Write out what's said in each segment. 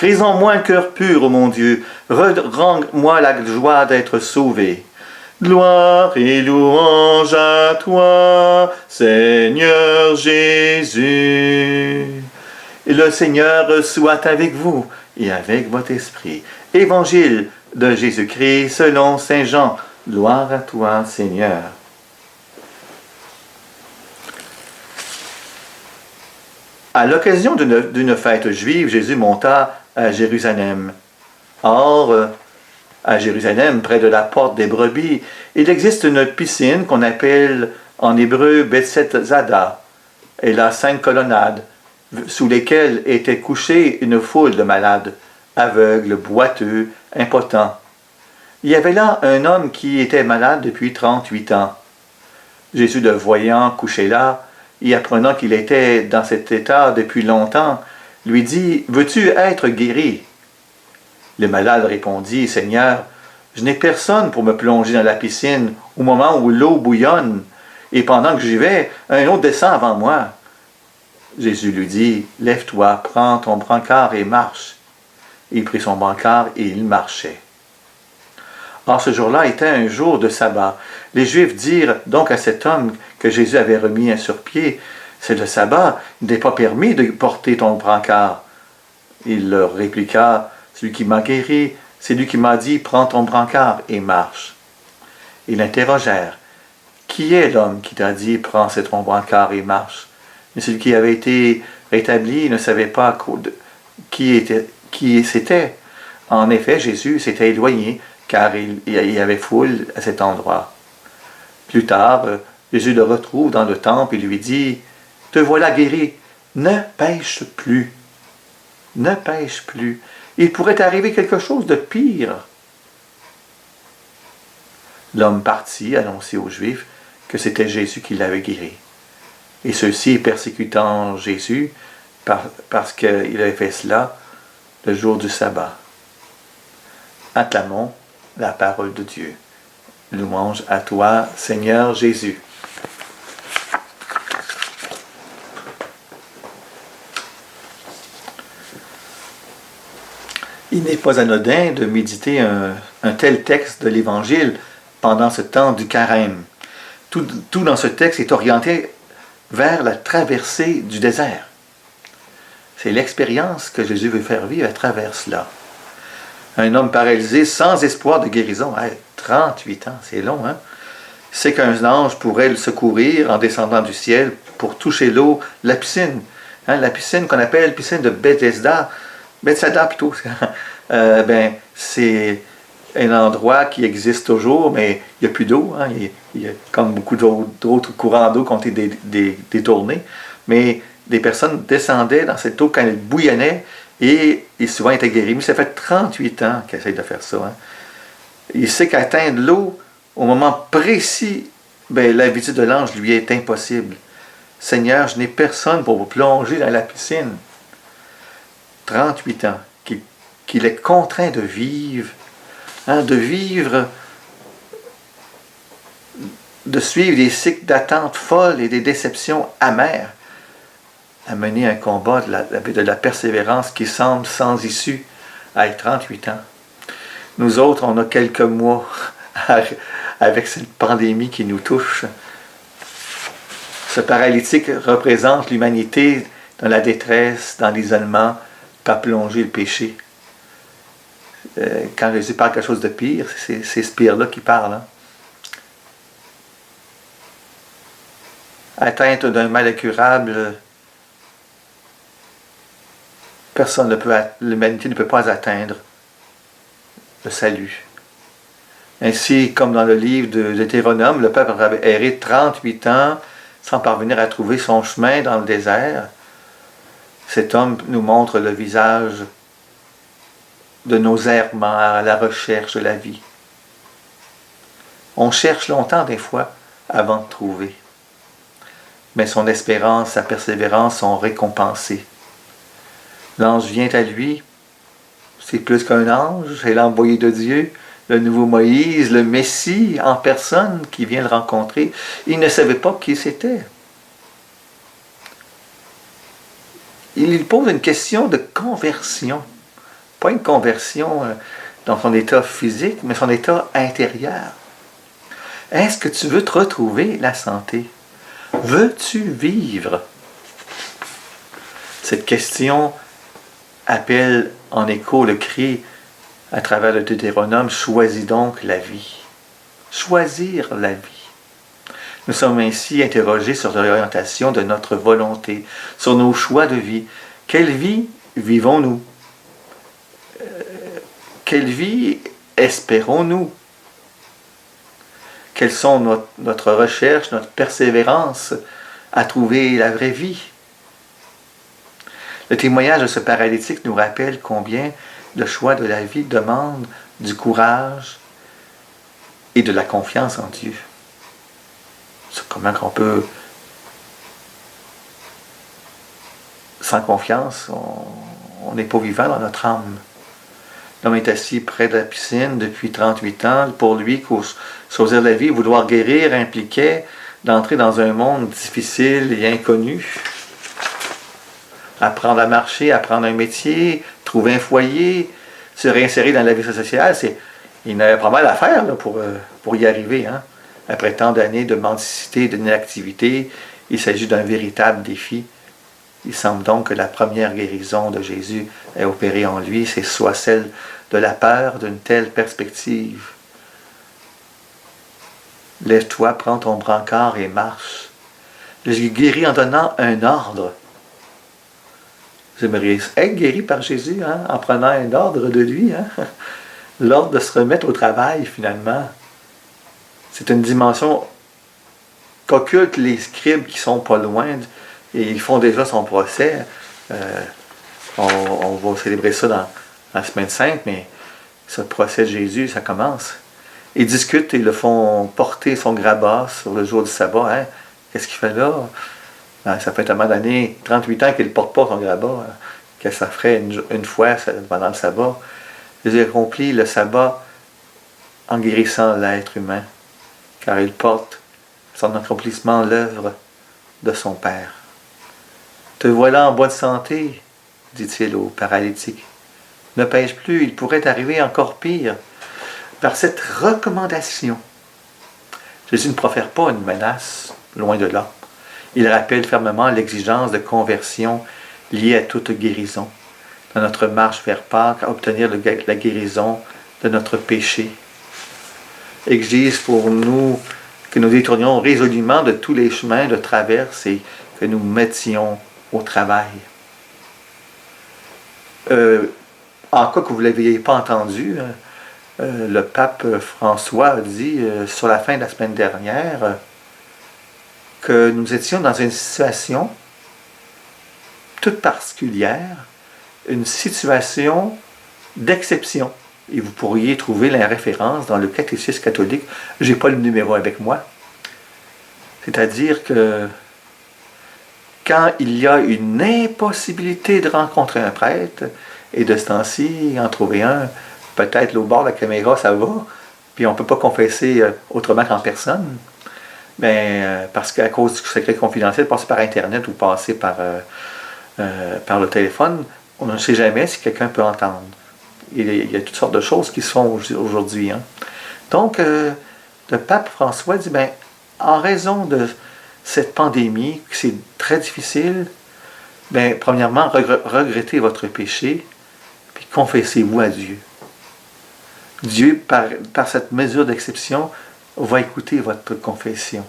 Crée en moi un cœur pur, ô mon Dieu. Rends-moi la joie d'être sauvé. Gloire et louange à toi, Seigneur Jésus. Et le Seigneur soit avec vous et avec votre esprit. Évangile de Jésus-Christ selon Saint Jean. Gloire à toi, Seigneur. À l'occasion d'une fête juive, Jésus monta à Jérusalem. Or, à Jérusalem, près de la porte des brebis, il existe une piscine qu'on appelle en hébreu Bethesda. Elle a 5 colonnades, sous lesquelles était couchée une foule de malades, aveugles, boiteux, impotents. Il y avait là un homme qui était malade depuis 38 ans. Jésus, le voyant couché là, et apprenant qu'il était dans cet état depuis longtemps, lui dit « Veux-tu être guéri ?» Le malade répondit « Seigneur, je n'ai personne pour me plonger dans la piscine au moment où l'eau bouillonne, et pendant que j'y vais, un autre descend avant moi. » Jésus lui dit « Lève-toi, prends ton brancard et marche. » Il prit son brancard et il marchait. Or, ce jour-là était un jour de sabbat. Les Juifs dirent donc à cet homme que Jésus avait remis un sur-pied, « C'est le sabbat, il n'est pas permis de porter ton brancard. » Il leur répliqua, « Celui qui m'a guéri, c'est lui qui m'a dit, prends ton brancard et marche. » Ils l'interrogèrent, « Qui est l'homme qui t'a dit, prends ton brancard et marche? » Mais celui qui avait été rétabli ne savait pas qui c'était. En effet, Jésus s'était éloigné, car il y avait foule à cet endroit. Plus tard, Jésus le retrouve dans le temple et lui dit, « Te voilà guéri, ne pêche plus. Ne pêche plus. Il pourrait arriver quelque chose de pire. » L'homme partit annoncer aux Juifs que c'était Jésus qui l'avait guéri. Et ceux-ci persécutant Jésus parce qu'il avait fait cela le jour du sabbat. Acclamons la parole de Dieu. Louange à toi, Seigneur Jésus. Il n'est pas anodin de méditer un tel texte de l'Évangile pendant ce temps du carême. Tout dans ce texte est orienté vers la traversée du désert. C'est l'expérience que Jésus veut faire vivre à travers cela. Un homme paralysé sans espoir de guérison, 38 ans, c'est long, hein? C'est qu'un ange pourrait le secourir en descendant du ciel pour toucher l'eau, la piscine. La piscine qu'on appelle piscine de Bethesda plutôt. C'est un endroit qui existe toujours, mais il n'y a plus d'eau. Il y a comme beaucoup d'autres courants d'eau qui ont été détournés. Mais des personnes descendaient dans cette eau quand elle bouillonnait et souvent étaient guéris. Mais ça fait 38 ans qu'il essaie de faire ça. Il sait qu'atteindre l'eau au moment précis, la visite de l'ange lui est impossible. Seigneur, je n'ai personne pour vous plonger dans la piscine. 38 ans qu'il est contraint de vivre, de suivre des cycles d'attente folles et des déceptions amères, à mener un combat de la persévérance qui semble sans issue à 38 ans. Nous autres, on a quelques mois avec cette pandémie qui nous touche. Ce paralytique représente l'humanité dans la détresse, dans l'isolement, pas plonger le péché. Quand Jésus parle quelque chose de pire, c'est ce pire-là qui parle. Atteinte d'un mal incurable, l'humanité ne peut pas atteindre le salut. Ainsi, comme dans le livre de Deutéronome, le peuple avait erré 38 ans sans parvenir à trouver son chemin dans le désert. Cet homme nous montre le visage de nos errements à la recherche de la vie. On cherche longtemps des fois avant de trouver. Mais son espérance, sa persévérance sont récompensées. L'ange vient à lui, c'est plus qu'un ange, c'est l'envoyé de Dieu, le nouveau Moïse, le Messie en personne qui vient le rencontrer. Il ne savait pas qui c'était. Il pose une question de conversion pas une conversion dans son état physique, mais son état intérieur. Est-ce que tu veux te retrouver la santé? Veux-tu vivre? Cette question appelle en écho le cri à travers le Deutéronome, choisis donc la vie. Choisir la vie. Nous sommes ainsi interrogés sur l'orientation de notre volonté, sur nos choix de vie. Quelle vie vivons-nous? Quelle vie espérons-nous? Quelles sont notre recherche, notre persévérance à trouver la vraie vie? Le témoignage de ce paralytique nous rappelle combien le choix de la vie demande du courage et de la confiance en Dieu. C'est comment qu'on peut, sans confiance, on n'est pas vivant dans notre âme. L'homme est assis près de la piscine depuis 38 ans. Pour lui, choisir la vie, vouloir guérir impliquait d'entrer dans un monde difficile et inconnu. Apprendre à marcher, apprendre un métier, trouver un foyer, se réinsérer dans la vie sociale, il n'avait pas mal à faire là, pour y arriver. Hein? Après tant d'années de mendicité, d'inactivité, il s'agit d'un véritable défi. Il semble donc que la première guérison de Jésus ait opéré en lui, c'est soit celle de la peur d'une telle perspective. Lève-toi, prends ton brancard et marche. Jésus guérit en donnant un ordre. Vous aimeriez être guéri par Jésus, hein, en prenant un ordre de lui. Hein? L'ordre de se remettre au travail, finalement. C'est une dimension qu'occultent les scribes qui sont pas loin, et ils font déjà son procès. On va célébrer ça dans la semaine sainte, mais ce procès de Jésus, ça commence. Ils discutent et le font porter son grabat sur le jour du sabbat. Hein? Qu'est-ce qu'il fait là? Ça fait tellement d'années, 38 ans qu'il ne porte pas son grabat, que ça ferait une fois pendant le sabbat. Jésus accomplit le sabbat en guérissant l'être humain, car il porte son accomplissement l'œuvre de son Père. Te voilà en bonne santé, dit-il au paralytique. Ne pêche plus, il pourrait arriver encore pire. Par cette recommandation, Jésus ne profère pas une menace, loin de là. Il rappelle fermement l'exigence de conversion liée à toute guérison, dans notre marche vers Pâques, à obtenir la guérison de notre péché. Exige pour nous que nous détournions résolument de tous les chemins de traverse et que nous mettions au travail. En cas que vous ne l'aviez pas entendu, le pape François a dit sur la fin de la semaine dernière que nous étions dans une situation toute particulière, une situation d'exception. Et vous pourriez trouver la référence dans le catéchisme catholique. Je n'ai pas le numéro avec moi. C'est-à-dire que quand il y a une impossibilité de rencontrer un prêtre, et de ce temps-ci, en trouver un, peut-être au bord de la caméra, ça va, puis on ne peut pas confesser autrement qu'en personne, parce qu'à cause du secret confidentiel, passer par Internet ou passer par le téléphone, on ne sait jamais si quelqu'un peut entendre. Il y a toutes sortes de choses qui se font aujourd'hui. Hein. Donc, le pape François dit, en raison de cette pandémie, que c'est très difficile, premièrement, regrettez votre péché, puis confessez-vous à Dieu. Dieu, par cette mesure d'exception, va écouter votre confession.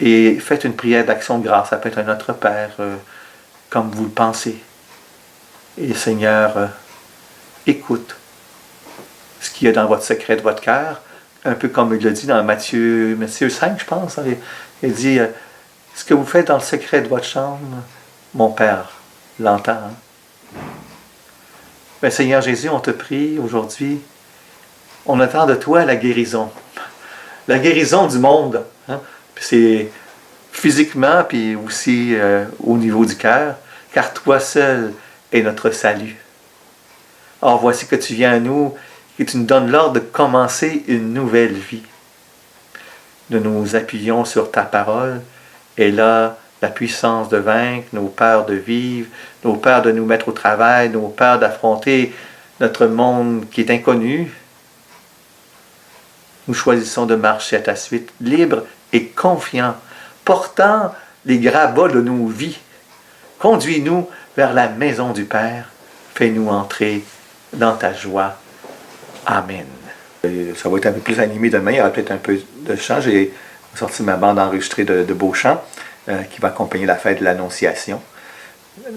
Et faites une prière d'action de grâce. Ça peut être un Notre Père, comme vous le pensez. Et le Seigneur écoute ce qu'il y a dans votre secret de votre cœur, un peu comme il le dit dans Matthieu 5, je pense. Il dit, ce que vous faites dans le secret de votre chambre, mon Père l'entend. Seigneur Jésus, on te prie aujourd'hui, on attend de toi la guérison du monde. Hein? Puis c'est physiquement, puis aussi au niveau du cœur, car toi seul est notre salut. Or, voici que tu viens à nous et tu nous donnes l'ordre de commencer une nouvelle vie. Nous nous appuyons sur ta parole et là, la puissance de vaincre, nos peurs de vivre, nos peurs de nous mettre au travail, nos peurs d'affronter notre monde qui est inconnu. Nous choisissons de marcher à ta suite, libres et confiants, portant les grabats de nos vies. Conduis-nous vers la maison du Père. Fais-nous entrer dans ta joie. Amen. Ça va être un peu plus animé demain. Il y aura peut-être un peu de chant. J'ai sorti ma bande enregistrée de Beauchamp qui va accompagner la fête de l'Annonciation.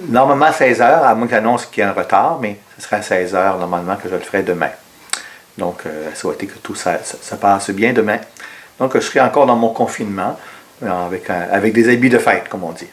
Normalement à 16h, à moins que j'annonce qu'il y a un retard, mais ce sera à 16h normalement que je le ferai demain. Donc, souhaiter que tout ça passe bien demain. Donc, je serai encore dans mon confinement avec des habits de fête, comme on dit.